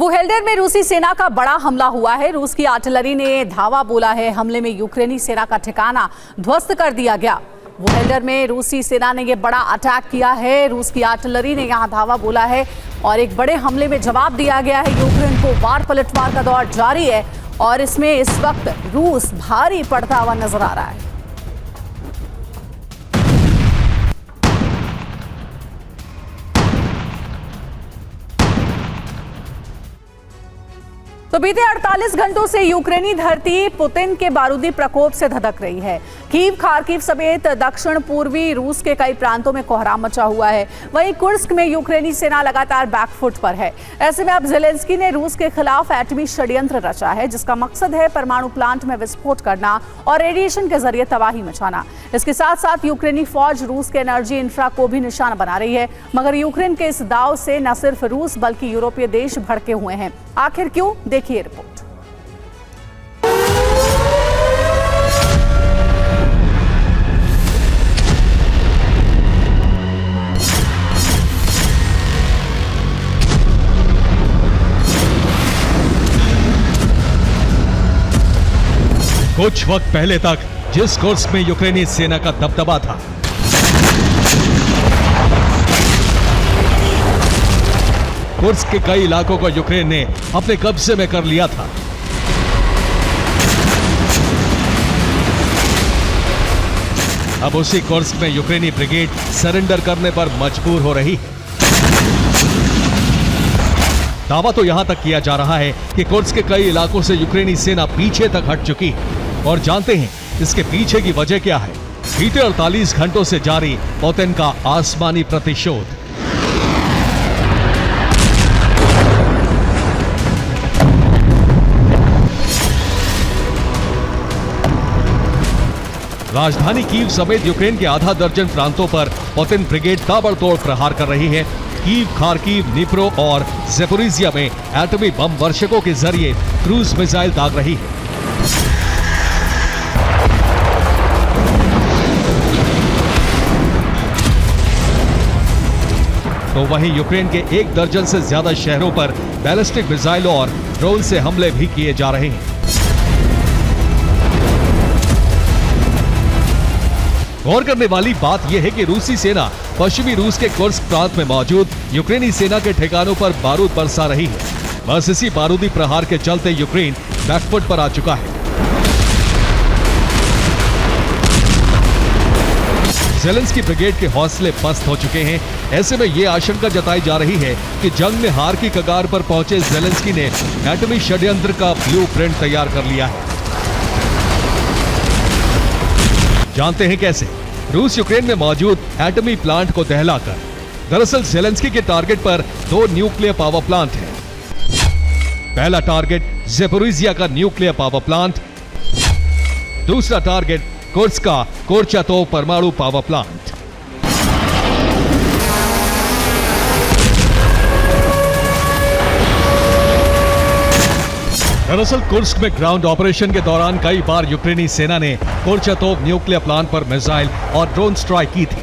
वुहेल्डर में रूसी सेना का बड़ा हमला हुआ है। रूस की आर्टिलरी ने धावा बोला है। हमले में यूक्रेनी सेना का ठिकाना ध्वस्त कर दिया गया। वुहेल्डर में रूसी सेना ने यह बड़ा अटैक किया है। रूस की आर्टिलरी ने यहां धावा बोला है और एक बड़े हमले में जवाब दिया गया है। यूक्रेन को वार पलटवार का दौर जारी है और इसमें इस वक्त रूस भारी पड़ता हुआ नजर आ रहा है। तो बीते 48 घंटों से यूक्रेनी धरती पुतिन के बारूदी प्रकोप से धधक रही है। कीव, खार्किव समेत दक्षिण पूर्वी रूस के कई प्रांतों में कोहराम मचा हुआ है। वहीं कुर्स्क में यूक्रेनी सेना लगातार बैकफुट पर है। ऐसे में अब ज़ेलेंस्की ने रूस के खिलाफ एटमी षड्यंत्र रचा है, जिसका मकसद है परमाणु प्लांट में विस्फोट करना और रेडिएशन के जरिए तबाही मचाना। इसके साथ साथ यूक्रेनी फौज रूस के एनर्जी इंफ्रा को भी निशाना बना रही है। मगर यूक्रेन के इस दाव से न सिर्फ रूस बल्कि यूरोपीय देश भड़के हुए हैं। आखिर क्यों? देखिए रिपोर्ट। कुछ वक्त पहले तक जिस कुर्स्क में यूक्रेनी सेना का दबदबा था, कुर्स्क के कई इलाकों को यूक्रेन ने अपने कब्जे में कर लिया था। अब उसी कुर्स्क में यूक्रेनी ब्रिगेड सरेंडर करने पर मजबूर हो रही है। दावा तो यहां तक किया जा रहा है कि कुर्स्क के कई इलाकों से यूक्रेनी सेना पीछे तक हट चुकी है। और जानते हैं इसके पीछे की वजह क्या है? बीते 48 घंटों से जारी पुतिन का आसमानी प्रतिशोध। राजधानी कीव समेत यूक्रेन के आधा दर्जन प्रांतों पर पुतिन ब्रिगेड ताबड़तोड़ प्रहार कर रही है। कीव, खार्किव, निप्रो और ज़ेपोरिज़िया में एटमी बम वर्षकों के जरिए क्रूज मिसाइल दाग रही है। तो वहीं यूक्रेन के 1 दर्जन से ज्यादा शहरों पर बैलिस्टिक मिसाइल और ड्रोन से हमले भी किए जा रहे हैं। गौर करने वाली बात यह है कि रूसी सेना पश्चिमी रूस के कुर्स्क प्रांत में मौजूद यूक्रेनी सेना के ठिकानों पर बारूद बरसा रही है। बस इसी बारूदी प्रहार के चलते यूक्रेन बैकफुट पर आ चुका है। ज़ेलेंस्की ब्रिगेड के हौसले पस्त हो चुके हैं। ऐसे में यह आशंका जताई जा रही है कि जंग में हार की कगार पर पहुंचे ज़ेलेंस्की ने एटमी षड्यंत्र का ब्लूप्रिंट तैयार कर लिया है। जानते हैं कैसे? रूस यूक्रेन में मौजूद एटमी प्लांट को दहलाकर। दरअसल ज़ेलेंस्की के टारगेट पर 2 न्यूक्लियर पावर प्लांट हैं। पहला टारगेट ज़ेपोरिज़िया का न्यूक्लियर पावर प्लांट, दूसरा टारगेट कुर्स्क का कोर्चातोव परमाणु पावर प्लांट। दरअसल कुर्स्क में ग्राउंड ऑपरेशन के दौरान कई बार यूक्रेनी सेना ने कोर्चातोव न्यूक्लियर प्लांट पर मिसाइल और ड्रोन स्ट्राइक की थी।